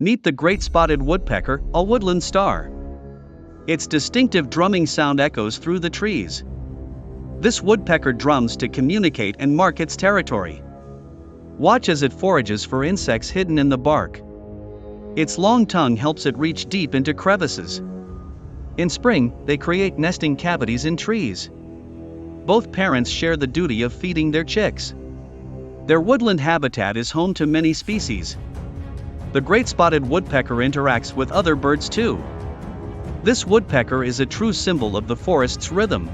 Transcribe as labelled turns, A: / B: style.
A: Meet the Great Spotted Woodpecker, a woodland star. Its distinctive drumming sound echoes through the trees. This woodpecker drums to communicate and mark its territory. Watch as it forages for insects hidden in the bark. Its long tongue helps it reach deep into crevices. In spring, they create nesting cavities in trees. Both parents share the duty of feeding their chicks. Their woodland habitat is home to many species. The Great Spotted Woodpecker interacts with other birds too. This woodpecker is a true symbol of the forest's rhythm.